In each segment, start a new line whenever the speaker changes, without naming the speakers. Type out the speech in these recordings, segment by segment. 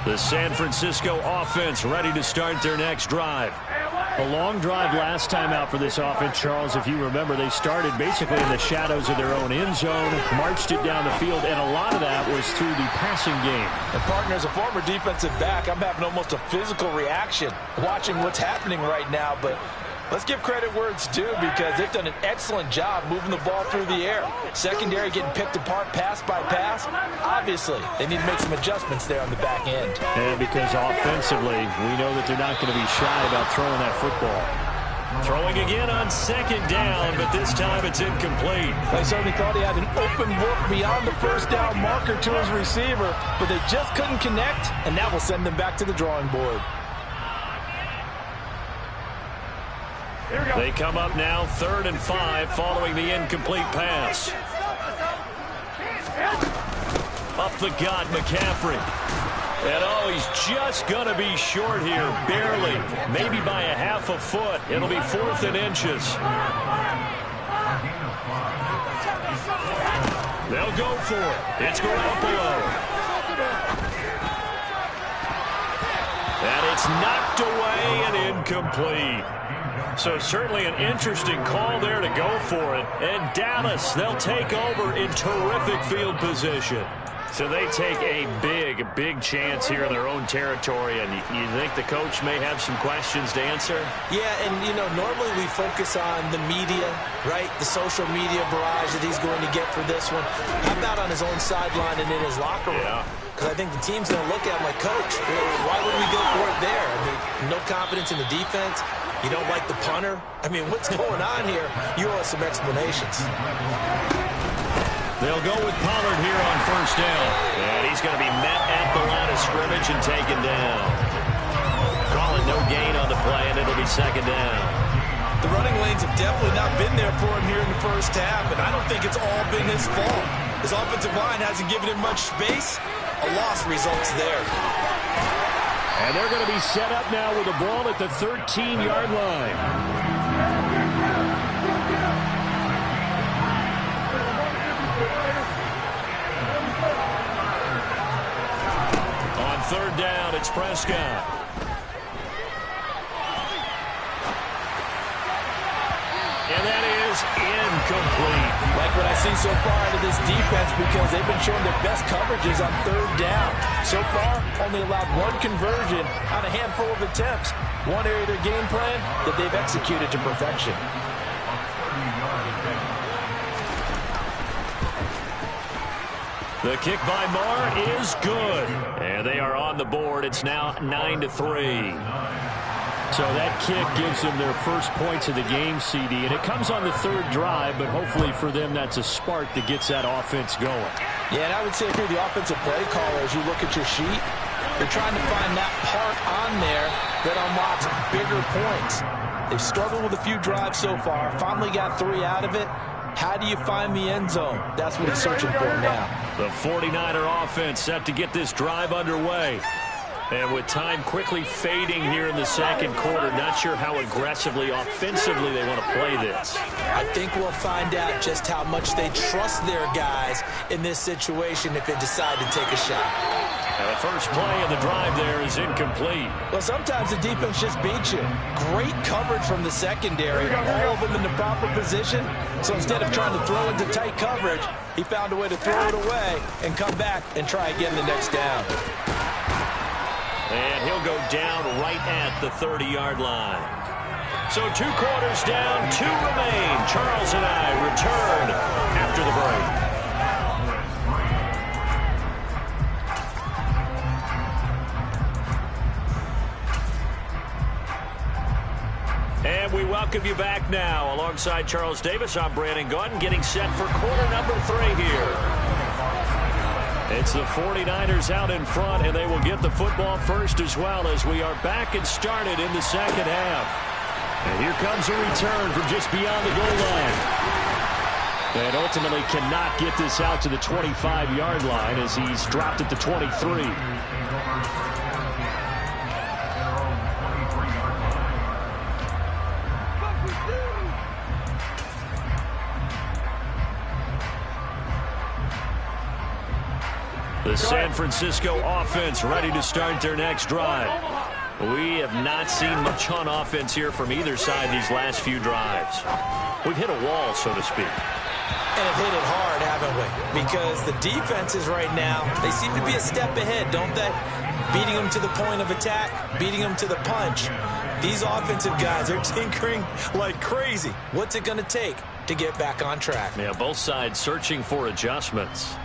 The San Francisco offense ready to start their next drive.
A long drive last time out for this offense, Charles. If you remember, they started basically in the shadows of their own end zone, marched it down the field, and a lot of that was through the passing game.
And partner, as a former defensive back, I'm having almost a physical reaction watching what's happening right now. But let's give credit where it's due, because they've done an excellent job moving the ball through the air. Secondary getting picked apart pass by pass. Obviously, they need to make some adjustments there on the back end.
And because offensively, we know that they're not going to be shy about throwing that football.
Throwing again on second down, but this time it's incomplete.
They certainly thought he had an open look beyond the first down marker to his receiver, but they just couldn't connect, and that will send them back to the drawing board.
They come up now 3rd and 5 following the incomplete pass. Up the gut, McCaffrey. And oh, he's just going to be short here, barely. Maybe by a half a foot. It'll be 4th and inches. They'll go for it. It's Garoppolo. And it's knocked away and incomplete. So certainly an interesting call there to go for it. And Dallas, they'll take over in terrific field position. So they take a big chance here in their own territory. And you think the coach may have some questions to answer?
Yeah, and, you know, normally we focus on the media, right? The social media barrage that he's going to get for this one. How about on his own sideline and in his locker room?
Yeah.
Because I think the team's going to look at him like, Coach, why would we go for it there? I mean, no confidence in the defense. You don't like the punter? I mean, what's going on here? You owe us some explanations.
They'll go with Pollard here on 1st down. And he's going to be met at the line of scrimmage and taken down. Calling no gain on the play, and it'll be 2nd down.
The running lanes have definitely not been there for him here in the first half, and I don't think it's all been his fault. His offensive line hasn't given him much space. A loss results there.
And they're going to be set up now with the ball at the 13-yard line.
On 3rd down, it's Prescott. And that is incomplete.
Like what I see so far out of this defense, because they've been showing their best coverages on 3rd down. So far, only allowed 1 conversion on a handful of attempts. One area of their game plan that they've executed to perfection.
The kick by Marr is good. And they are on the board. It's now 9-3.
So that kick gives them their first points of the game, CD, and it comes on the 3rd drive, but hopefully for them that's a spark that gets that offense going.
Yeah, and I would say if you're the offensive play caller, as you look at your sheet, you're trying to find that part on there that unlocks bigger points. They've struggled with a few drives so far, finally got 3 out of it. How do you find the end zone? That's what he's searching for now.
The 49er offense set to get this drive underway. And with time quickly fading here in the 2nd quarter, not sure how aggressively, offensively they want to play this.
I think we'll find out just how much they trust their guys in this situation if they decide to take a shot.
And the first play of the drive there is incomplete.
Well, sometimes the defense just beats you. Great coverage from the secondary, all of them in the proper position. So instead of trying to throw into tight coverage, he found a way to throw it away and come back and try again the next down.
And he'll go down right at the 30-yard line. So 2 quarters down, 2 remain. Charles and I return after the break. And we welcome you back now. Alongside Charles Davis, I'm Brandon Gaudin, getting set for quarter number 3 here. It's the 49ers out in front, and they will get the football first as well as we are back and started in the 2nd half. And here comes a return from just beyond the goal line. And ultimately cannot get this out to the 25-yard line as he's dropped at the 23. The San Francisco offense ready to start their next drive. We have not seen much on offense here from either side these last few drives. We've hit a wall, so to speak.
And have hit it hard, haven't we? Because the defenses right now, they seem to be a step ahead, don't they? Beating them to the point of attack, beating them to the punch. These offensive guys are tinkering like crazy. What's it going to take to get back on track?
Yeah, both sides searching for adjustments.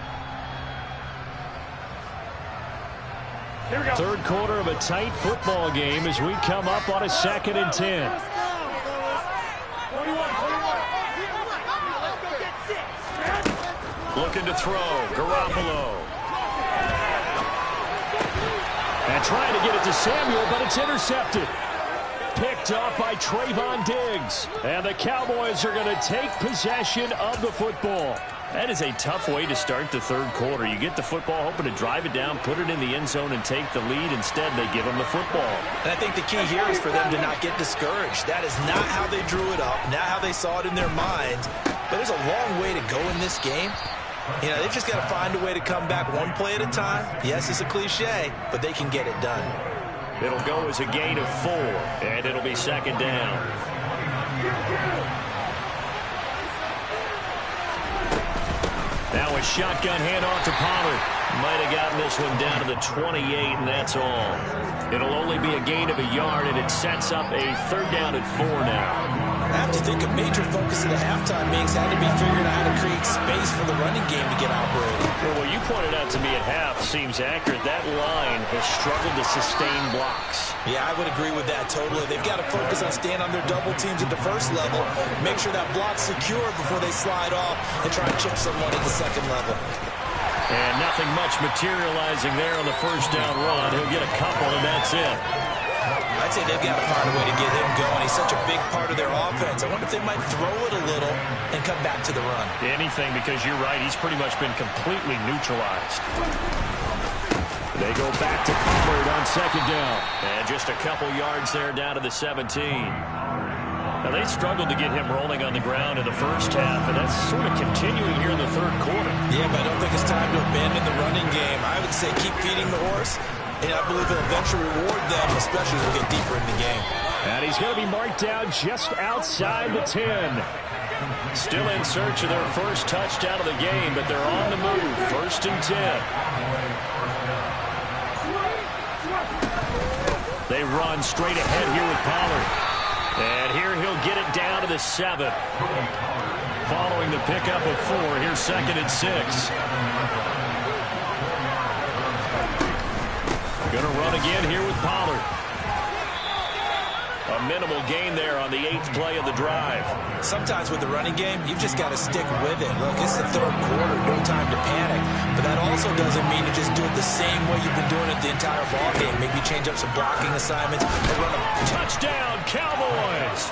Third quarter of a tight football game as we come up on a 2nd and 10.
Looking to throw. Garoppolo.
And trying to get it to Samuel, but it's intercepted. Picked up by Trayvon Diggs. And the Cowboys are going to take possession of the football.
That is a tough way to start the third quarter. You get the football, hoping to drive it down, put it in the end zone, and take the lead. Instead, they give them the football.
And I think the key here is for them to not get discouraged. That is not how they drew it up, not how they saw it in their minds. But there's a long way to go in this game. You know, they've just got to find a way to come back one play at a time. Yes, it's a cliche, but they can get it done.
It'll go as a gain of 4, and it'll be 2nd down. Now a shotgun handoff to Pollard. Might have gotten this one down to the 28, and that's all. It'll only be a gain of a yard, and it sets up a 3rd down and 4 now.
I have to think a major focus of the halftime meetings had to be figuring out how to create space for the running game to get operating.
Well, what you pointed out to me at half seems accurate. That line has struggled to sustain blocks.
Yeah, I would agree with that totally. They've got to focus on staying on their double teams at the first level, make sure that block's secure before they slide off and try to chip someone at the second level.
And nothing much materializing there on the 1st down run. He'll get a couple, and that's it.
I'd say they've got to find a way to get him going. He's such a big part of their offense. I wonder if they might throw it a little and come back to the run.
Anything, because you're right. He's pretty much been completely neutralized. They go back to Pollard on 2nd down. And just a couple yards there down to the 17. Now, they struggled to get him rolling on the ground in the first half, and that's sort of continuing here in the third quarter.
Yeah, but I don't think it's time to abandon the running game. I would say keep feeding the horse, and I believe it'll eventually reward them, especially as we get deeper in the game.
And he's going to be marked down just outside the 10.
Still in search of their first touchdown of the game, but they're on the move. 1st and 10. They run straight ahead here with Pollard. And here he'll get it down to the 7. Following the pickup of 4, here's 2nd and 6. Going to run again here with Pollard. A minimal gain there on the 8th play of the drive.
Sometimes with the running game, you've just got to stick with it. Look, it's the third quarter, no time to panic. But that also doesn't mean to just do it the same way you've been doing it the entire ball game. Maybe change up some blocking assignments or run a
touchdown, Cowboys!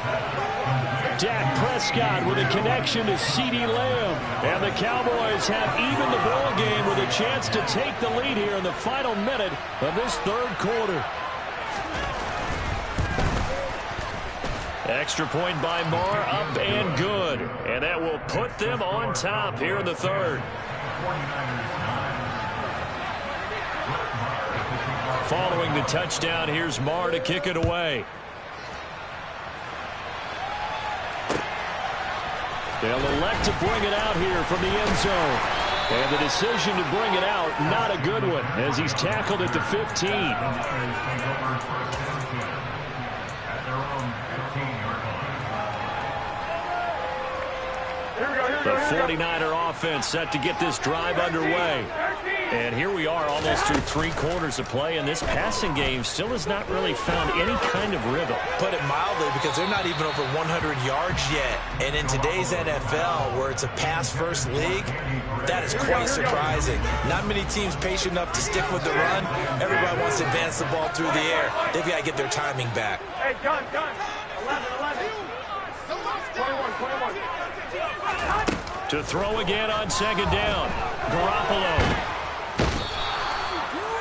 Dak Prescott with a connection to CeeDee Lamb. And the Cowboys have even the ball game with a chance to take the lead here in the final minute of this third quarter.
Extra point by Moore, up and good. And that will put them on top here in the third. Following the touchdown, here's Moore to kick it away.
They'll elect to bring it out here from the end zone. And the decision to bring it out, not a good one, as he's tackled at the 15.
The 49er offense set to get this drive underway. And here we are almost through 3 quarters of play, and this passing game still has not really found any kind of rhythm.
Put it mildly, because they're not even over 100 yards yet. And in today's NFL, where it's a pass-first league, that is quite surprising. Not many teams patient enough to stick with the run. Everybody wants to advance the ball through the air. They've got to get their timing back.
Hey, gun. 11. 21.
To throw again on 2nd down. Garoppolo.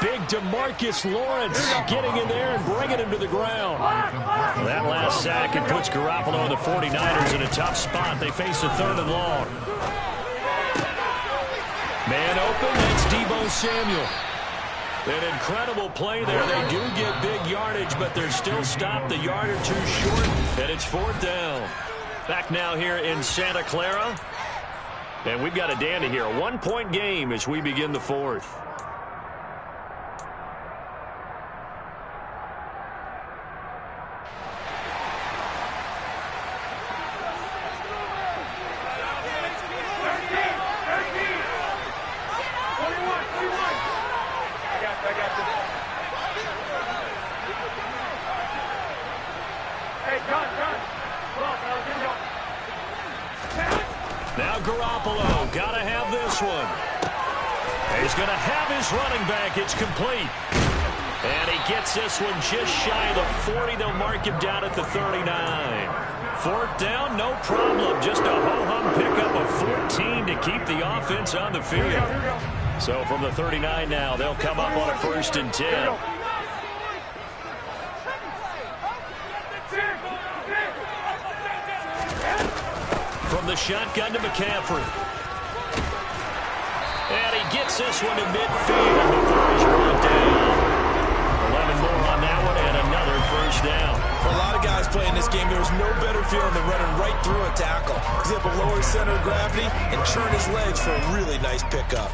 Big DeMarcus Lawrence getting in there and bringing him to the ground.
That last sack, it puts Garoppolo and the 49ers in a tough spot. They face a 3rd and long. Man open, that's Deebo
Deebo Samuel.
An incredible play there. They do get big yardage, but they're still stopped a yard or two short, and it's 4th down. Back now here in Santa Clara. And we've got a dandy here. A 1-point game as we begin the 4th. Now Garoppolo, gotta have this one. He's gonna have his running back. It's complete. And he gets this one just shy of the 40. They'll mark him down at the 39. 4th down, no problem. Just a ho-hum pickup of 14 to keep the offense on the field. So from the 39 now, they'll come up on a 1st and 10. From the shotgun to McCaffrey. And he gets this one to midfield before he's brought down. 11 more on that one and another 1st down.
For a lot of guys playing this game, there's no better feeling than running right through a tackle. He's able to lower his center of gravity and churn his legs for a really nice pickup.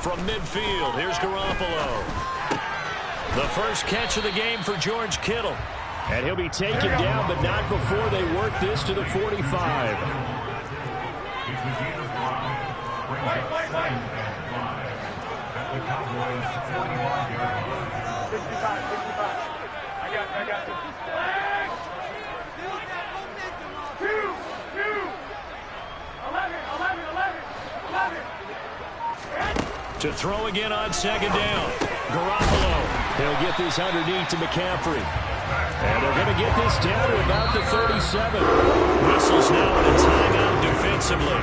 From midfield, here's Garoppolo. The first catch of the game for George Kittle.
And he'll be taken down, but not before they work this to the 45.
I got you.
To throw again on 2nd down. Garoppolo.
He'll get this underneath to McCaffrey. And they're going to get this down to about the 37.
Whistles now in a timeout defensively.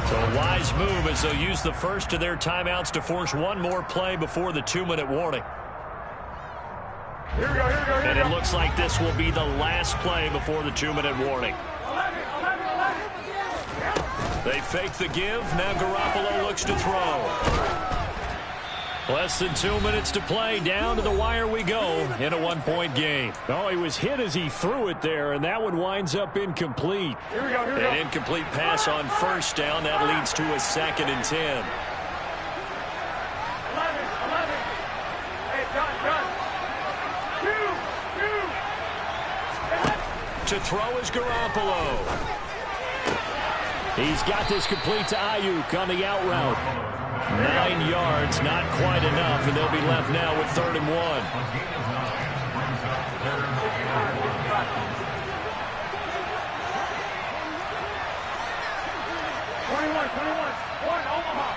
So a wise move as they'll use the first of their timeouts to force one more play before the 2-minute warning.
Here we go.
And it looks like this will be the last play before the 2-minute warning.
11.
They fake the give. Now Garoppolo looks to throw. Less than 2 minutes to play. Down to the wire we go in a 1-point game.
Oh, he was hit as he threw it there, and that one winds up incomplete.
Here we go.
An incomplete pass on 1st down. That leads to a 2nd and 10.
11. Hey, done. 2.
To throw is Garoppolo.
He's got this complete to Ayuk on the out route.
9 yards, not quite enough, and they'll be left now with 3rd and 1.
21. 1, Omaha.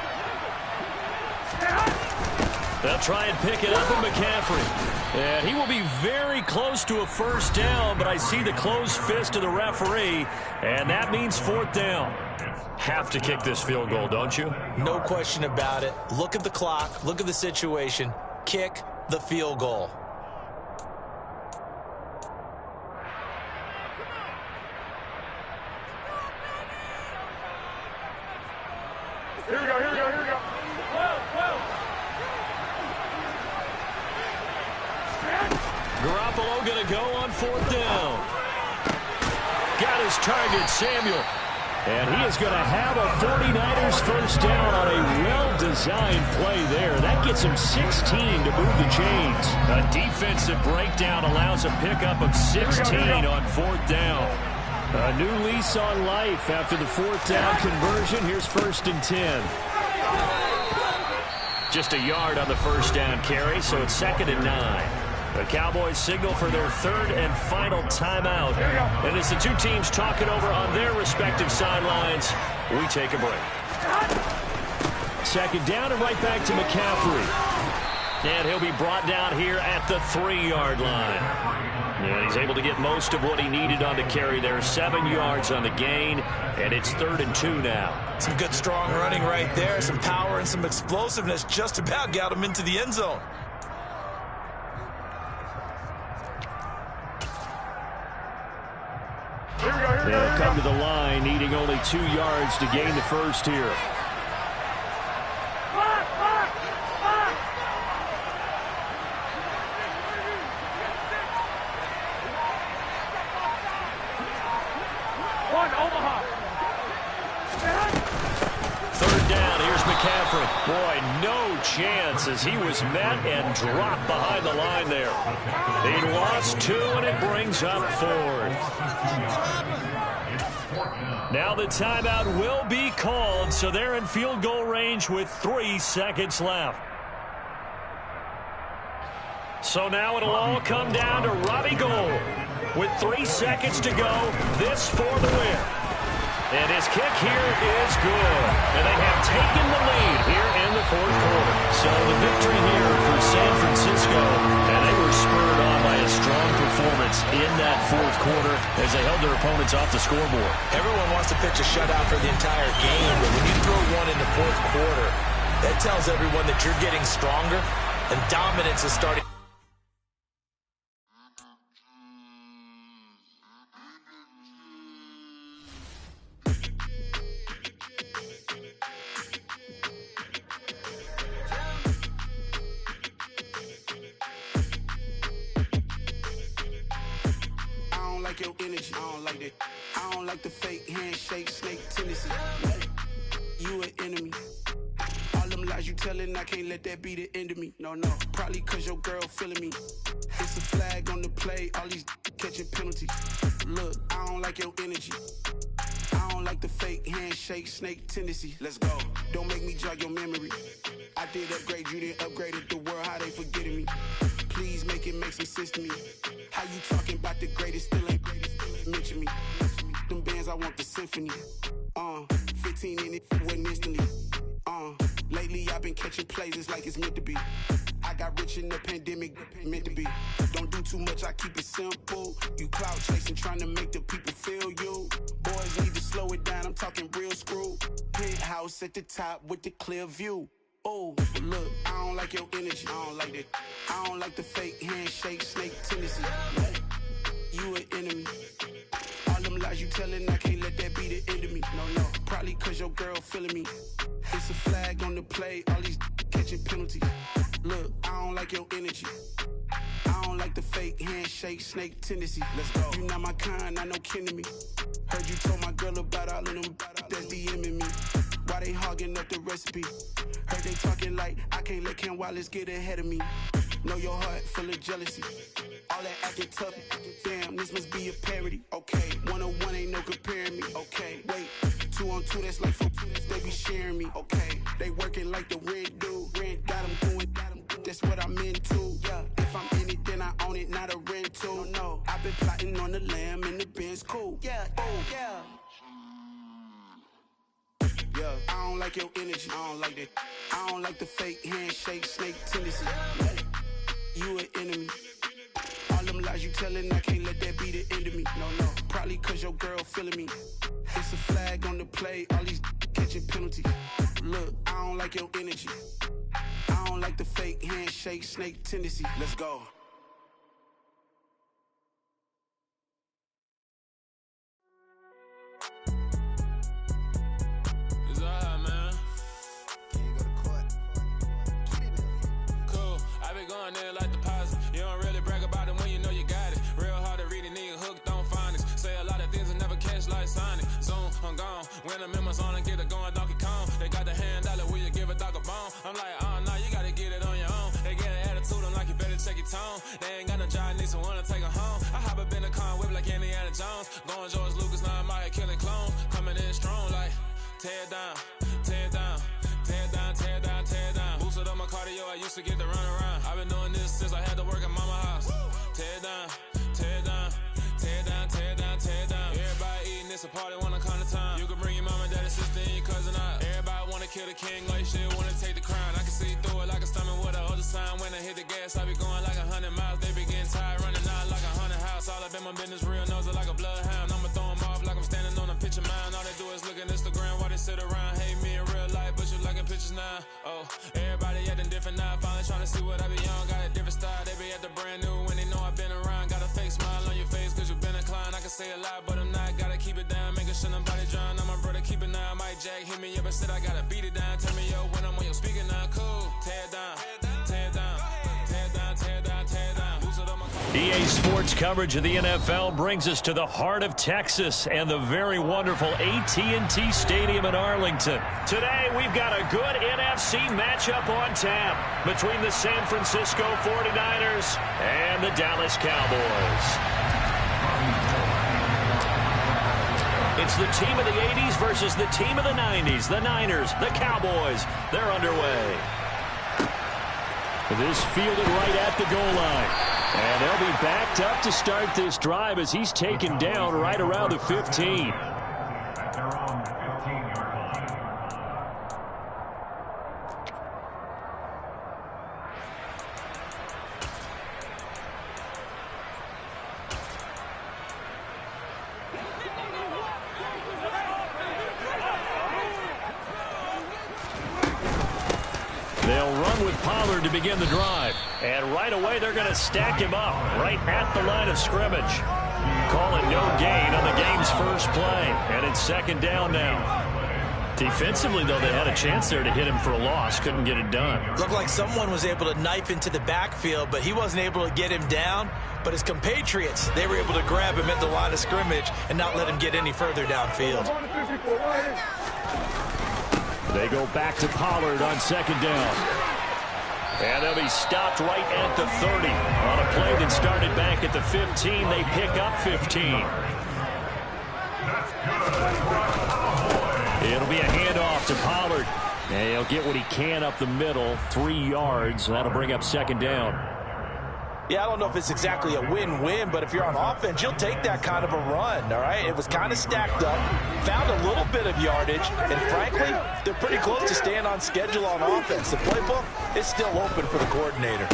They'll try and pick it up with McCaffrey. And he will be very close to a 1st down, but I see the closed fist of the referee, and that means 4th down. Have to kick this field goal, don't you?
No question about it. Look at the clock. Look at the situation. Kick the field goal.
Here we go. 12.
Garoppolo going to go on 4th down. Got his target, Samuel.
And he is going to have a 49ers 1st down on a well-designed play there. That gets him 16 to move the chains.
A defensive breakdown allows a pickup of 16 on 4th down.
A new lease on life after the 4th down conversion. Here's 1st and 10.
Just a yard on the 1st down carry, so it's 2nd and 9. The Cowboys signal for their 3rd and final timeout. And as the two teams talk it over on their respective sidelines, we take a break.
2nd down and right back to McCaffrey.
And he'll be brought down here at the 3-yard line. And he's able to get most of what he needed on the carry there. 7 yards on the gain, and it's 3rd and 2 now.
Some good strong running right there. Some power and some explosiveness just about got him into the end zone.
They'll come to the line, needing only 2 yards to gain the first here. Boy, no chance as he was met and dropped behind the line there. He'd lost 2, and it brings up 4th. Now the timeout will be called, so they're in field goal range with 3 seconds left. So now it'll all come down to Robbie Gould. With 3 seconds to go, this for the win. And his kick here is good. And they have taken the lead here in the 4th quarter. So the victory here for San Francisco. And they were spurred on by a strong performance in that 4th quarter as they held their opponents off the scoreboard.
Everyone wants to pitch a shutout for the entire game, but when you throw one in the 4th quarter, that tells everyone that you're getting stronger and dominance is starting.
Your energy, I don't like that. I don't like the fake handshake, snake tendency. You an enemy. All them lies you telling, I can't let that be the end of me. No, probably cause your girl feeling me. It's a flag on the play, all these catching penalties. Look, I don't like your energy. I don't like the fake handshake, snake tendency. Let's go. Don't make me jog your memory. I did upgrade, you didn't upgrade it. The world, how they forgetting me. Please make it make some sense to me. How you talking about the greatest, still ain't greatest, mention me. Them bands, I want the symphony. 15 in it, wasn't instantly. Lately I've been catching plays, it's like it's meant to be. I got rich in the pandemic, meant to be. Don't do too much, I keep it simple. You clout chasing, trying to make the people feel you. Boys need to slow it down, I'm talking real screw. Penthouse at the top with the clear view. Oh, look, I don't like your energy. I don't like that. I don't like the fake handshake, snake tendency. You an enemy. All them lies you telling, I can't let that be the end of me. No, probably cause your girl feeling me. It's a flag on the play, all these catching penalties. Look, I don't like your energy. I don't like the fake handshake, snake tendency. Let's go. You not my kind, not no kin to me. Heard you told my girl about all of them that's DMing me. Why they hogging up the recipe? Heard they talking like I can't let Ken Wallace get ahead of me. Know your heart full of jealousy. All that acting tough. Damn, this must be a parody. Okay, 101 ain't no comparing me. Okay, wait, 2 on 2 that's like 4 they be sharing me. Okay, they working like the rent do. Rent got them going. That's what I'm into. Yeah, if I'm in it, then I own it, not a rental. No, I've been plotting on the lamb and the Benz cool. Yeah, oh yeah. Yeah, I don't like your energy. I don't like that. I don't like the fake handshake, snake tendency. You an enemy. All them lies you telling, I can't let that be the end of me. No, probably cause your girl feeling me. It's a flag on the play, all these catching penalties. Look, I don't like your energy. I don't like the fake handshake, snake tendency. Let's go.
Going there like deposit. You don't really brag about it when you know you got it. Real hard to read a nigga hooked on phonics. Say a lot of things and never catch like Sonic. Zoom, I'm gone. When the members on and get it going Donkey Kong. They got the hand dollar, will you give a dog a bone? I'm like, oh no, you gotta get it on your own. They get an attitude, I'm like, you better check your tone. They ain't got no job, need someone to take her home. I hop up in the car, whip like Indiana Jones. Going George Lucas, now I'm out here killing clones. Coming in strong like, tear down, tear down. Tear down, tear down, tear down. Boosted up my cardio, I used to get to run around. I've been doing this since I had to work at mama house. Tear down, tear down, tear down, tear down, tear down. Everybody eating, it's a party, wanna come to time. You can bring your mama, daddy, sister, and your cousin out. Everybody wanna kill the king, like shit, wanna take the crown. I can see through it like a stomach with a other sign. When I hit the gas, I be going like 100 miles. They be getting tired, running out like 100 house. in my business, real nose like a bloodhound. I'ma throw them off like I'm standing on a picture mound. All they do is look at Instagram while they sit around. Hate me in real life, but you liking pictures now. Oh, everybody acting different now. Finally trying to see what I be on. Got a different style, they be at the brand new when they know I've been around. Got a fake smile on your face cause you been inclined. I can say a lot, but I'm not. Gotta keep it down, making sure nobody drown. I'm my brother, keep it now. Mike Jack hit me up and said I gotta beat it down. Tell me yo when I'm on your speaker now. Cool, tear it down, tear it down, tear it down, tear it down, tear it down. Lose it on my
EA Sports coverage of the NFL brings us to the heart of Texas and the very wonderful AT&T Stadium in Arlington. Today, we've got a good NFC matchup on tap between the San Francisco 49ers and the Dallas Cowboys. It's the team of the 80s versus the team of the 90s. The Niners, the Cowboys, they're underway.
This fielded right at the goal line. And they'll be backed up to start this drive as he's taken down right around the 15. They'll run with Pollard to begin the drive.
And right away, they're going to stack him up right at the line of scrimmage. Calling no gain on the game's first play. And it's second down now. Defensively, though, they had a chance there to hit him for a loss. Couldn't get it done.
Looked like someone was able to knife into the backfield, but he wasn't able to get him down. But his compatriots, they were able to grab him at the line of scrimmage and not let him get any further downfield.
They go back to Pollard on second down.
And they'll be stopped right at the 30. On a play that started back at the 15, they pick up 15.
It'll be a handoff to Pollard. And he'll get what he can up the middle, 3 yards. That'll bring up second down.
Yeah, I don't know if it's exactly a win-win, but if you're on offense, you'll take that kind of a run, all right? It was kind of stacked up, found a little bit of yardage, and frankly, they're pretty close to staying on schedule on offense. The playbook is still open for the coordinator.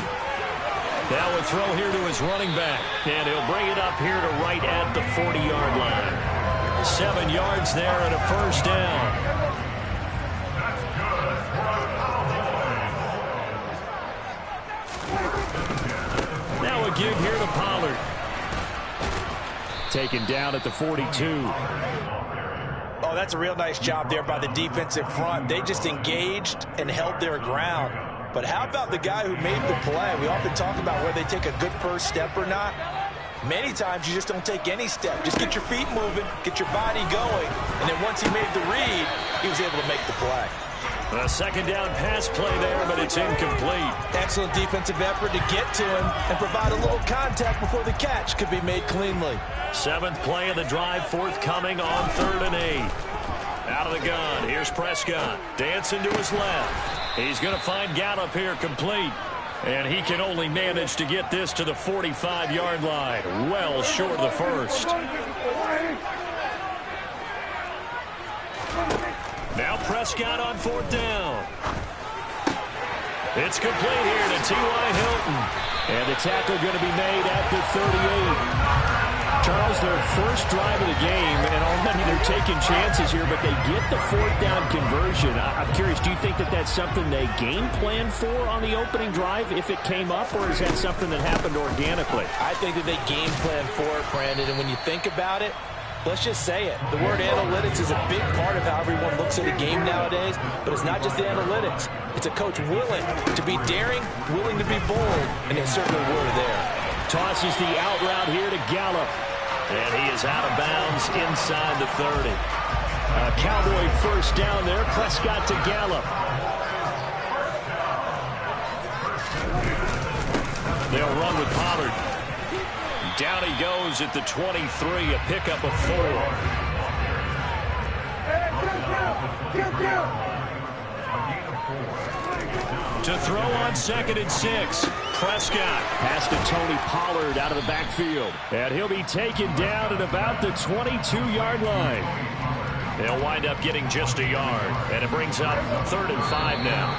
Now a throw here to his running back, and he'll bring it up here to right at the 40-yard line. 7 yards there and a first down. Now a give here to Pollard.
Taken down at the 42.
Oh, that's a real nice job there by the defensive front. They just engaged and held their ground. But how about the guy who made the play? We often talk about whether they take a good first step or not. Many times you just don't take any step. Just get your feet moving, get your body going, and then once he made the read, he was able to make the play.
A second down pass play there, but it's incomplete.
Excellent defensive effort to get to him and provide a little contact before the catch could be made cleanly.
7th play of the drive forthcoming on 3rd and 8. Out of the gun, here's Prescott. Dancing to his left. He's going to find Gallup here complete. And he can only manage to get this to the 45-yard line. Well short of the first. Now Prescott on 4th down. It's complete here to T.Y. Hilton.
And the tackle going to be made at the 38. Charles, their first drive of the game, and already they're taking chances here, but they get the 4th down conversion. I'm curious, do you think that that's something they game plan for on the opening drive if it came up, or is that something that happened organically?
I think that they game plan for it, Brandon, and when you think about it, let's just say it. The word analytics is a big part of how everyone looks at a game nowadays, but it's not just the analytics. It's a coach willing to be daring, willing to be bold, and they certainly were there.
Tosses the out route here to Gallup.
And he is out of bounds inside the 30.
A Cowboy first down there. Prescott to Gallup.
They'll run with Pollard. Down he goes at the 23, a pickup of 4. To throw on 2nd and 6. Prescott.
Pass to Tony Pollard out of the backfield. And he'll be taken down at about the 22-yard line.
They'll wind up getting just a yard. And it brings up 3rd and 5 now.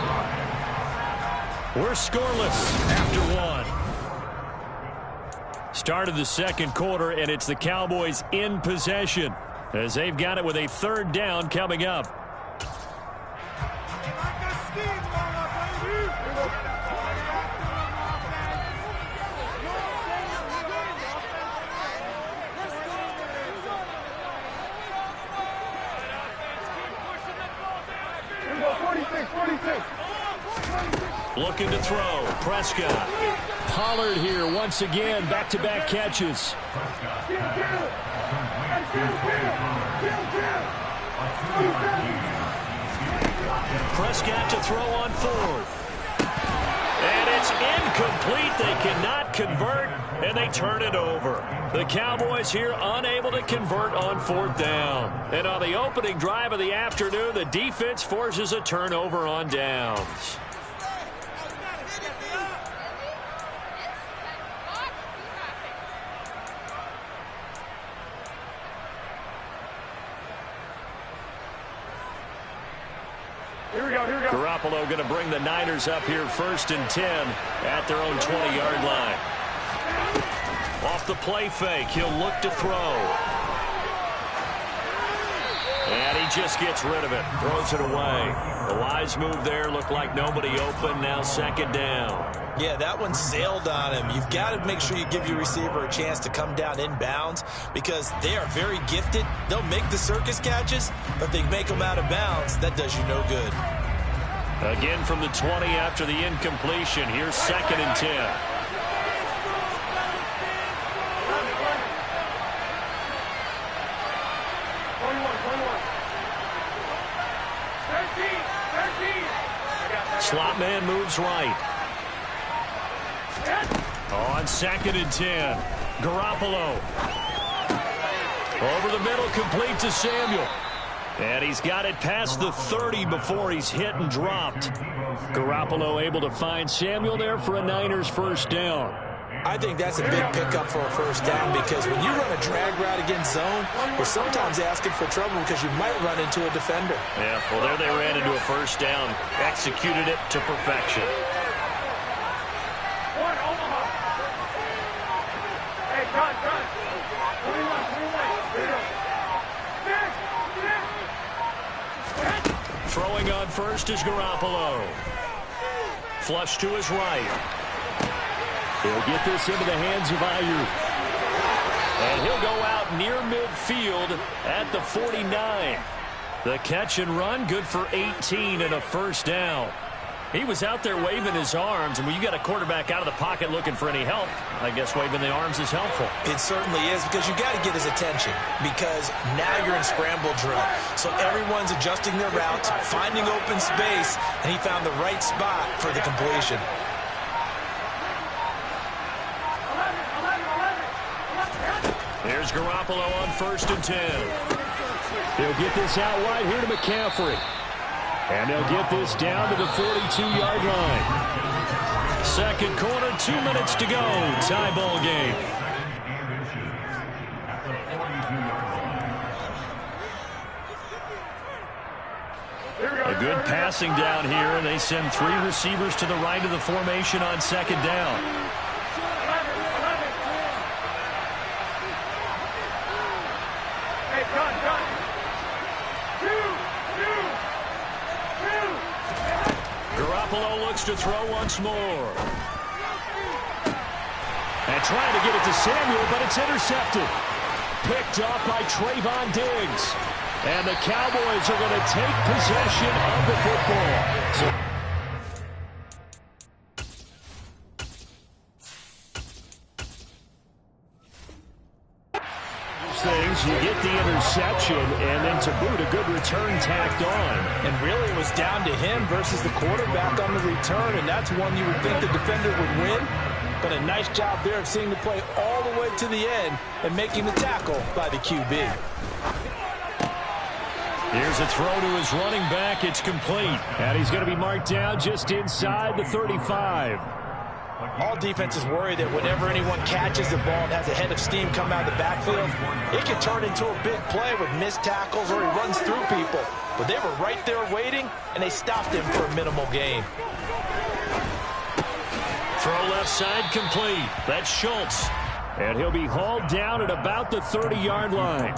We're scoreless after 1.
Start of the second quarter, and it's the Cowboys in possession as they've got it with a third down coming up. Looking to throw. Prescott. Pollard here once again. Back-to-back catches. Prescott to throw on fourth. And it's incomplete. They cannot convert, and they turn it over. The Cowboys here unable to convert on fourth down. And on the opening drive of the afternoon, the defense forces a turnover on downs. Garoppolo going to bring the Niners up here 1st and 10 at their own 20-yard line. Off the play fake, he'll look to throw. And he just gets rid of it, throws it away. The wise move there, looked like nobody open, now 2nd down.
Yeah, that one sailed on him. You've got to make sure you give your receiver a chance to come down inbounds because they are very gifted. They'll make the circus catches, but if they make them out of bounds, that does you no good.
Again from the 20 after the incompletion. Here's 2nd and 10. Slot man moves right. On 2nd and 10. Garoppolo. Over the middle, complete to Samuel. And he's got it past the 30 before he's hit and dropped. Garoppolo able to find Samuel there for a Niners first down.
I think that's a big pickup for a first down because when you run a drag route against zone, you're sometimes asking for trouble because you might run into a defender.
Yeah, well, there they ran into a first down. Executed it to perfection. Throwing on first is Garoppolo. Flush to his right. He'll get this into the hands of Ayuk. And he'll go out near midfield at the 49. The catch and run, good for 18 and a first down. He was out there waving his arms, and when you got a quarterback out of the pocket looking for any help, I guess waving the arms is helpful.
It certainly is because you got to get his attention because now you're in scramble drill. So everyone's adjusting their routes, finding open space, and he found the right spot for the completion.
There's Garoppolo on 1st and 10. He'll get this out wide here to McCaffrey. And they'll get this down to the 42-yard line. Second quarter, 2 minutes to go. Tie ball game. A good passing down here, and they send 3 receivers to the right of the formation on 2nd down. Garoppolo looks to throw once more. And trying to get it to Samuel, but it's intercepted. Picked off by Trayvon Diggs. And the Cowboys are going to take possession of the football. Things, you get the interception, and then to boot, a good return tacked on.
And really it was down to him versus the quarterback on the return, and that's one you would think the defender would win. But a nice job there of seeing the play all the way to the end and making the tackle by the QB.
Here's a throw to his running back. It's complete. And he's going to be marked down just inside the 35.
All defenses worry that whenever anyone catches the ball and has a head of steam come out of the backfield, it can turn into a big play with missed tackles or he runs through people. But they were right there waiting, and they stopped him for a minimal gain.
Throw left side complete. That's Schultz. And he'll be hauled down at about the 30-yard line.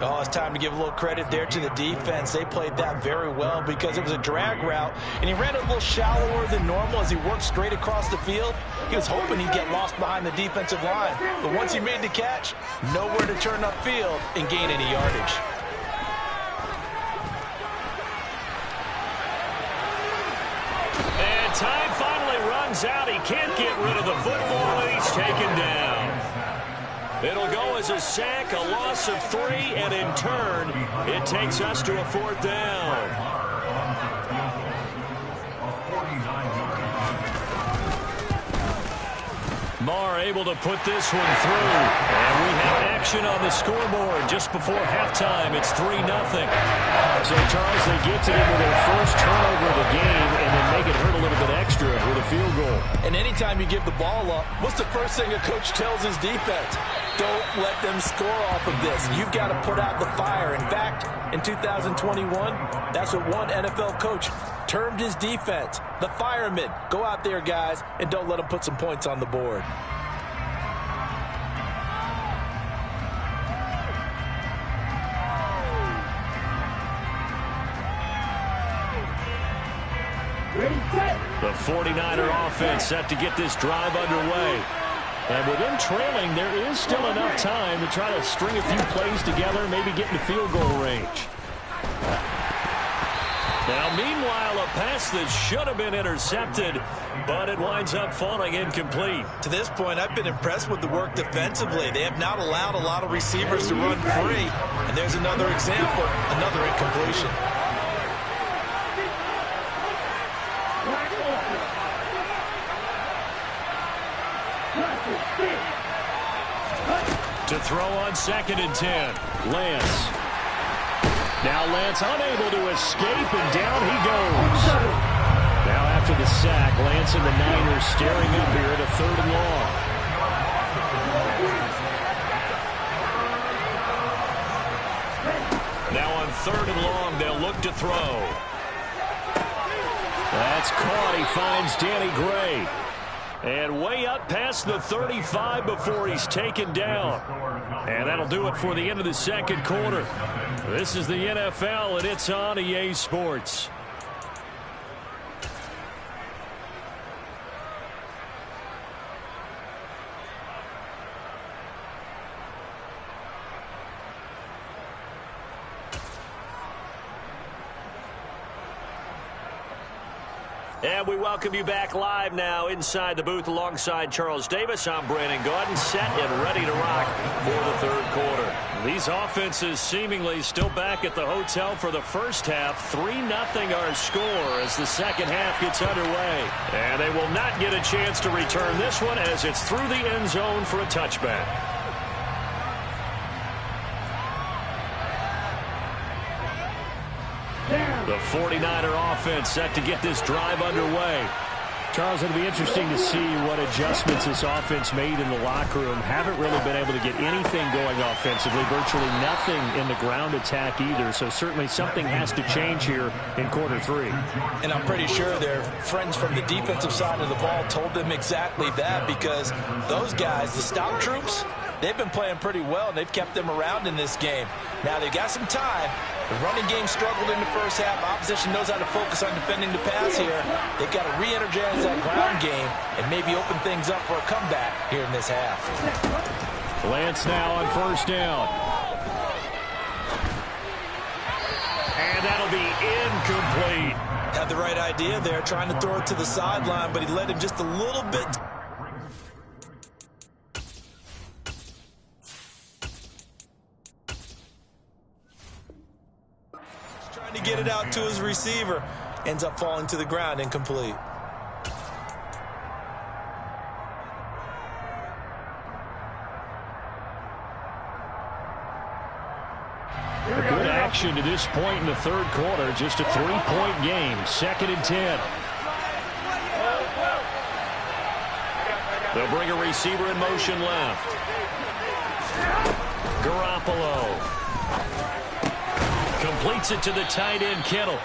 Oh, it's time to give a little credit there to the defense. They played that very well because it was a drag route, and he ran a little shallower than normal as he worked straight across the field. He was hoping he'd get lost behind the defensive line, but once he made the catch, nowhere to turn upfield and gain any yardage.
And time finally runs out. He can't get rid of the football, and he's taken down. It'll go as a sack, a loss of 3, and in turn, it takes us to a 4th down. Marr able to put this one through. And we have action on the scoreboard just before halftime. It's 3-0.
So, Charles, they get to them with their first turnover of the game and then make it hurt a little bit extra with a field goal.
And anytime you give the ball up, what's the first thing a coach tells his defense? Don't let them score off of this. You've got to put out the fire. In fact, in 2021, that's what one NFL coach termed his defense, the firemen. Go out there, guys, and don't let them put some points on the board.
The 49er offense set to get this drive underway. And with them trailing, there is still enough time to try to string a few plays together, maybe get in the field goal range. Now, meanwhile, a pass that should have been intercepted, but it winds up falling incomplete.
To this point, I've been impressed with the work defensively. They have not allowed a lot of receivers to run free. And there's another example, another incompletion.
To throw on 2nd and 10, Lance. Now Lance unable to escape, and down he goes. Now after the sack, Lance and the Niners staring up here at a 3rd and long. Now on 3rd and long, they'll look to throw. That's caught. He finds Danny Gray. And way up past the 35 before he's taken down. And that'll do it for the end of the 2nd quarter. This is the NFL, and it's on EA Sports. And we welcome you back live now inside the booth alongside Charles Davis. I'm Brandon Gaudin, set and ready to rock for the 3rd quarter. These offenses seemingly still back at the hotel for the first half. 3-0 our score as the 2nd half gets underway. And they will not get a chance to return this one as it's through the end zone for a touchback. The 49er offense set to get this drive underway.
Charles, it'll be interesting to see what adjustments this offense made in the locker room. Haven't really been able to get anything going offensively, virtually nothing in the ground attack either. So certainly something has to change here in quarter 3.
And I'm pretty sure their friends from the defensive side of the ball told them exactly that, because those guys, the stop troops, they've been playing pretty well, and they've kept them around in this game. Now they've got some time. The running game struggled in the first half. Opposition knows how to focus on defending the pass here. They've got to re-energize that ground game and maybe open things up for a comeback here in this half.
Lance now on 1st down.
And that'll be incomplete.
Had the right idea there, trying to throw it to the sideline, but he led him just a little bit. To get it out to his receiver, ends up falling to the ground, incomplete.
Good action to this point in the 3rd quarter. Just a 3-point game. 2nd and 10.
They'll bring a receiver in motion left. Garoppolo completes it to the tight end, Kittle.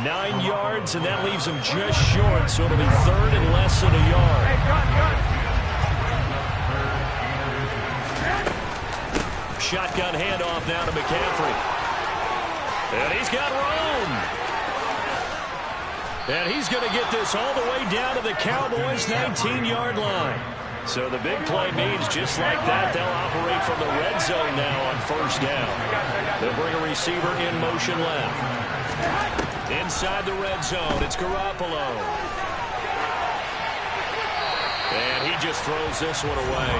9 yards, and that leaves him just short, so it'll be 3rd and less than a yard. shotgun handoff now to McCaffrey. And he's got room. And he's going to get this all the way down to the Cowboys' 19-yard line. So the big play means just like that, they'll operate from the red zone now on first down. They'll bring a receiver in motion left. Inside the red zone, it's Garoppolo. And he just throws this one away.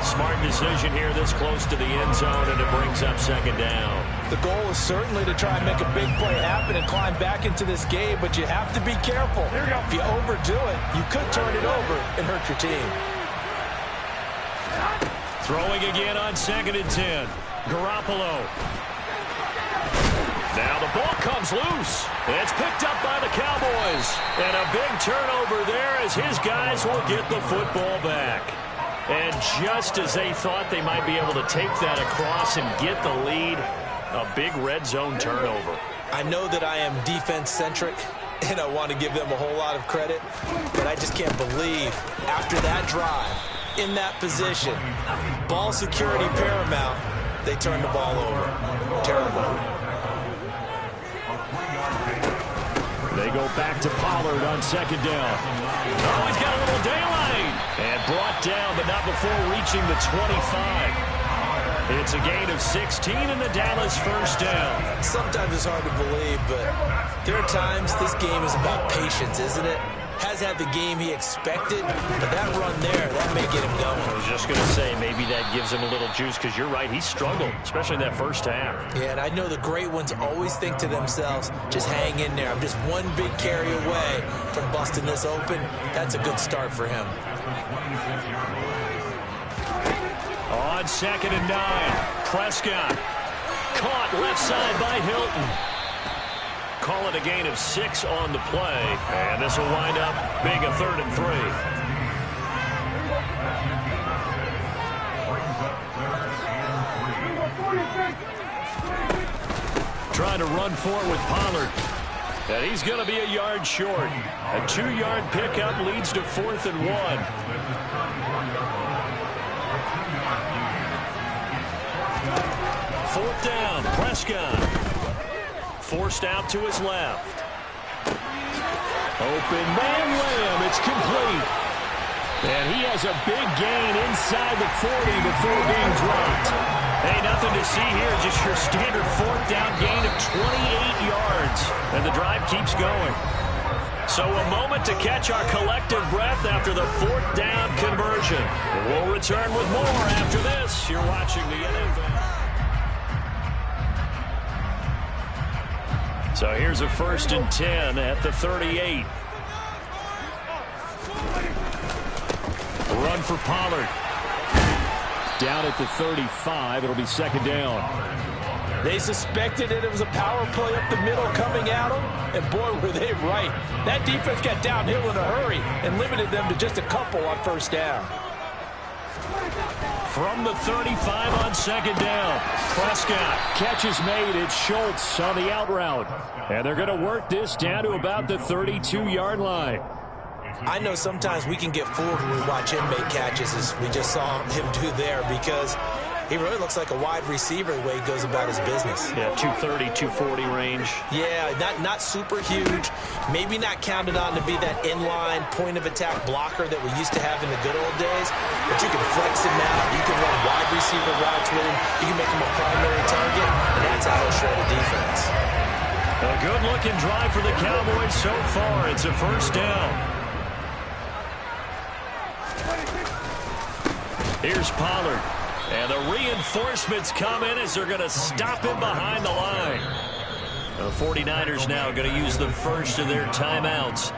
Smart decision here this close to the end zone, and it brings up second down.
The goal is certainly to try and make a big play happen and climb back into this game, but you have to be careful. If you overdo it, you could turn it over and hurt your team.
Throwing again on 2nd and 10. Garoppolo. Now the ball comes loose. It's picked up by the Cowboys. And a big turnover there as his guys will get the football back. And just as they thought they might be able to take that across and get the lead, a big red zone turnover.
I know that I am defense-centric, and I want to give them a whole lot of credit, but I just can't believe after that drive, in that position, ball security paramount, they turned the ball over. Terrible.
They go back to Pollard on 2nd down.
Oh, he's got a little daylight. And brought down, but not before reaching the 25. It's a gain of 16 in the Dallas first down.
Sometimes it's hard to believe, but there are times this game is about patience, isn't it? Has had the game he expected, but that run there, that may get him going.
I was just going to say, maybe that gives him a little juice, because you're right, he struggled, especially in that first half.
Yeah, and I know the great ones always think to themselves, just hang in there. I'm just one big carry away from busting this open. That's a good start for him.
On 2nd and 9, Prescott. Caught left side by Hilton. Call it a gain of 6 on the play. And this will wind up being a 3rd and 3. Trying to run for it with Pollard. And he's going to be a yard short. A 2-yard pickup leads to 4th and 1. Fourth down, Prescott. Forced out to his left. Open man layup. It's complete. And he has a big gain inside the 40 before being dropped. Hey, nothing to see here. Just your standard 4th down gain of 28 yards. And the drive keeps going. So a moment to catch our collective breath after the 4th down conversion. We'll return with more after this. You're watching the NFL. So here's a 1st and 10 at the 38. Run for Pollard.
Down at the 35. It'll be 2nd down.
They suspected it was a power play up the middle coming at them, and boy, were they right. That defense got downhill in a hurry and limited them to just a couple on 1st down.
From the 35 on 2nd down, Prescott.
Catch is made. It's Schultz on the out route. And they're going to work this down to about the 32-yard line.
I know sometimes we can get fooled when we watch him make catches, as we just saw him do there, because he really looks like a wide receiver the way he goes about his business.
Yeah, 230, 240 range.
Yeah, not super huge. Maybe not counted on to be that inline point-of-attack blocker that we used to have in the good old days. But you can flex him out. You can run wide receiver routes with him. You can make him a primary target, and that's how he'll shred a defense.
A good-looking drive for the Cowboys so far. It's a 1st down. Here's Pollard. And the reinforcements come in as they're going to stop him behind the line. The 49ers now going to use the first of their timeouts.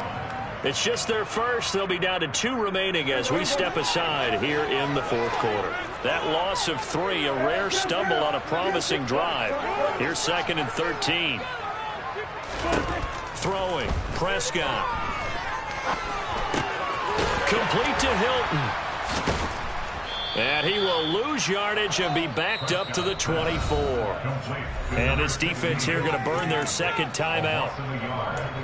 It's just their first. They'll be down to 2 remaining as we step aside here in the 4th quarter. That loss of 3, a rare stumble on a promising drive. Here's 2nd and 13. Throwing, Prescott. Complete to Hilton. And he will lose yardage and be backed up to the 24. And this defense here going to burn their 2nd timeout.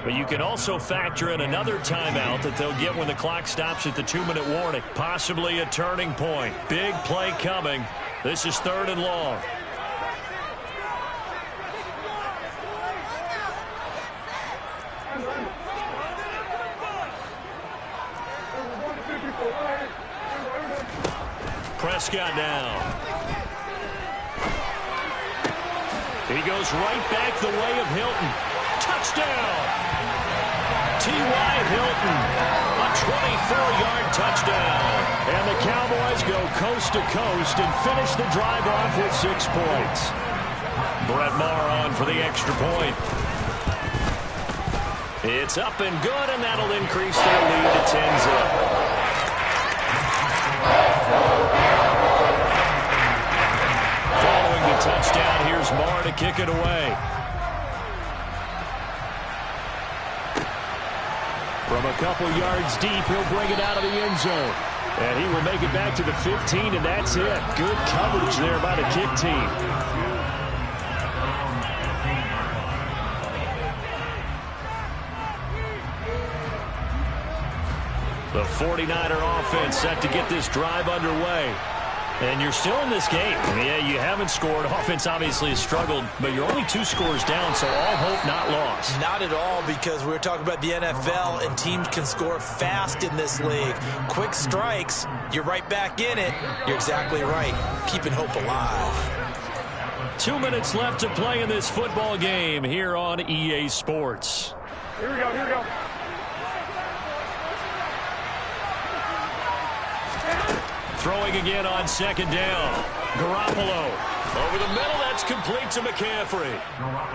But you can also factor in another timeout that they'll get when the clock stops at the 2-minute warning. Possibly a turning point. Big play coming This is 3rd and long. Prescott now. He goes right back the way of Hilton. Touchdown! T.Y. Hilton, a 24-yard touchdown. And the Cowboys go coast to coast and finish the drive off with 6 points. Brett Maher on for the extra point. It's up and good, and that'll increase their lead to 10-0. Following the touchdown, here's Maher to kick it away. From a couple yards deep, he'll bring it out of the end zone. And he will make it back to the 15, and that's it. Good coverage there by the kick team. The 49er offense set to get this drive underway. And you're still in this game. Yeah, you haven't scored. Offense obviously has struggled, but you're only 2 scores down, so all hope not lost.
Not at all, because we were talking about the NFL, and teams can score fast in this league. Quick strikes, you're right back in it. You're exactly right. Keeping hope alive.
2 minutes left to play in this football game here on EA Sports.
Here we go, here we go.
Throwing again on 2nd down. Garoppolo over the middle. That's complete to McCaffrey.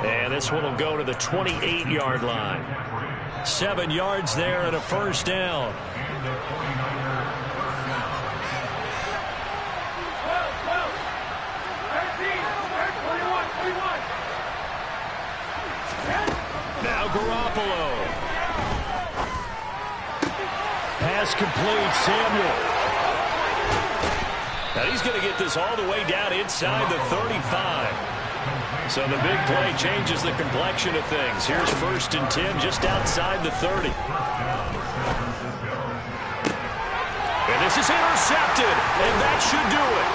And this one will go to the 28-yard line. 7 yards there and a first down. Now Garoppolo. Pass complete. Samuel. Now he's going to get this all the way down inside the 35. So the big play changes the complexion of things. Here's 1st and 10 just outside the 30. And this is intercepted, and that should do it.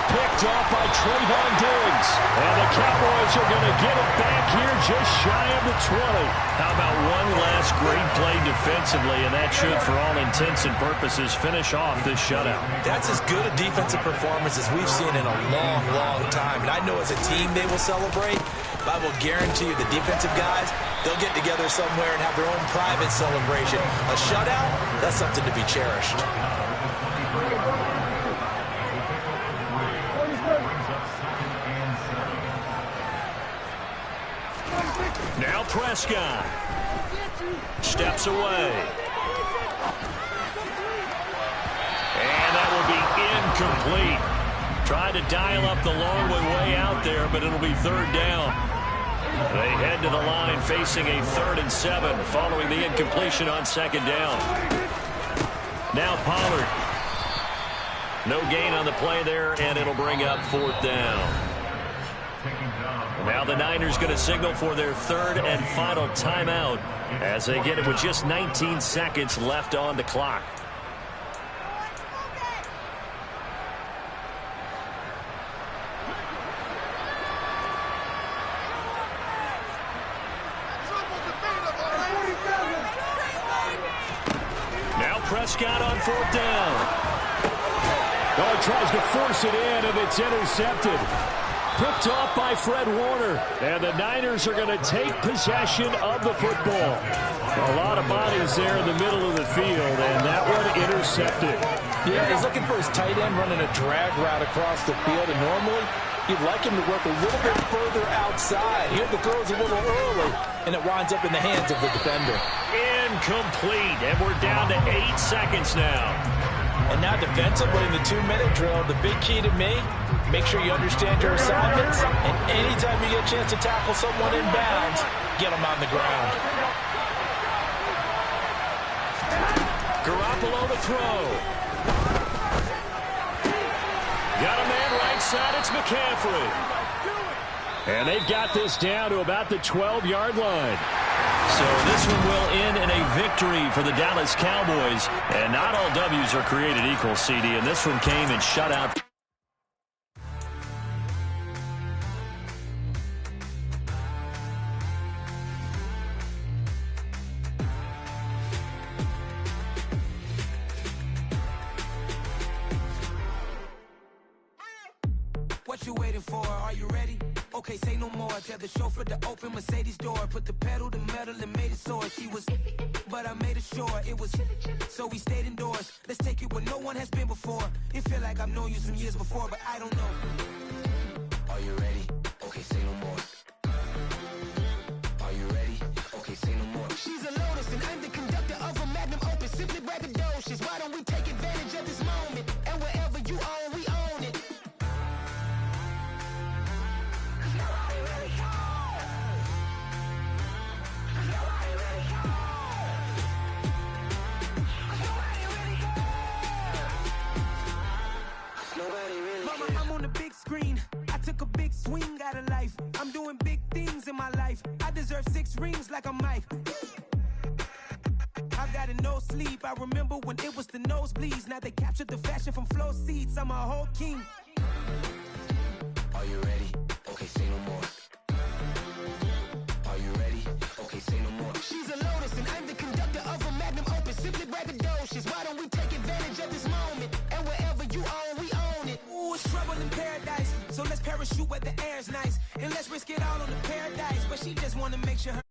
Picked off by Trayvon Diggs. And the Cowboys are going to get it back here just shy of the 20. How about one last great play defensively, and that should, for all intents and purposes, finish off this shutout.
That's as good a defensive performance as we've seen in a long, long time. And I know as a team they will celebrate, but I will guarantee you the defensive guys, they'll get together somewhere and have their own private celebration. A shutout, that's something to be cherished.
Now Prescott steps away. And that will be incomplete. Tried to dial up the long way out there, but it'll be 3rd down. They head to the line facing a 3rd and 7 following the incompletion on 2nd down. Now Pollard. No gain on the play there, and it'll bring up 4th down. Now the Niners going to signal for their 3rd and final timeout as they get it with just 19 seconds left on the clock. Now Prescott on 4th down.
Oh, he tries to force it in, and it's intercepted. Picked off by Fred Warner. And the Niners are going to take possession of the football. A lot of bodies there in the middle of the field, and that one intercepted.
Yeah, he's looking for his tight end running a drag route across the field, and normally you'd like him to work a little bit further outside. Here the throw's a little early, and it winds up in the hands of the defender.
Incomplete, and we're down to 8 seconds now.
And now defensively in the 2-minute drill, the big key to me, make sure you understand your assignments, and anytime you get a chance to tackle someone in bounds, get them on the ground.
Garoppolo to throw. Got a man right side, it's McCaffrey.
And they've got this down to about the 12-yard line.
So this one will end in a victory for the Dallas Cowboys. And not all W's are created equal, CD, and this one came in shutout.
What you waiting for? Are you ready? Okay, say no more. Tell the chauffeur to open Mercedes door. Put the pedal to metal and made it soar. She was, but I made it sure it was. So we stayed indoors. Let's take it where no one has been before. It feel like I've known you some years before, but I don't know. Are you ready? Okay, say no more. Are you ready? Okay, say no more. She's a Lotus and I'm the conductor of a magnum opus. Simply braggadocious. Why don't we take advantage of this moment? And wherever you own, we own it. Mama, I'm on the big screen. I took a big swing out of life. I'm doing big things in my life. I deserve 6 rings like I'm Mike. I've got no sleep. I remember when it was the nosebleeds. Now they captured the fashion from flow seats. I'm a whole king. Are you ready? Okay, say no more. Are you ready? Okay, say no more. She's a Lotus and I'm the conductor of a magnum opus. Simply braggadocious. Why don't we take advantage of this moment? And wherever you own, we own it. Ooh, it's trouble in paradise. So let's parachute where the air's nice. And let's risk it all on the paradise. But she just wanna make sure her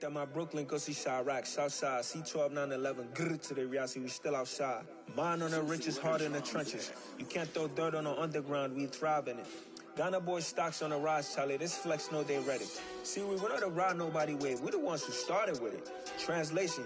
At my Brooklyn, go see Chirac, Southside, C12, 911, grrr to the reality, we still outside. Mine on the richest, heart in the trenches. You can't throw dirt on the underground, we thrive in it. Ghana boy stocks on the rise, Charlie, this flex know they ready. See, we were not to ride nobody with, we're the ones who started with it. Translation,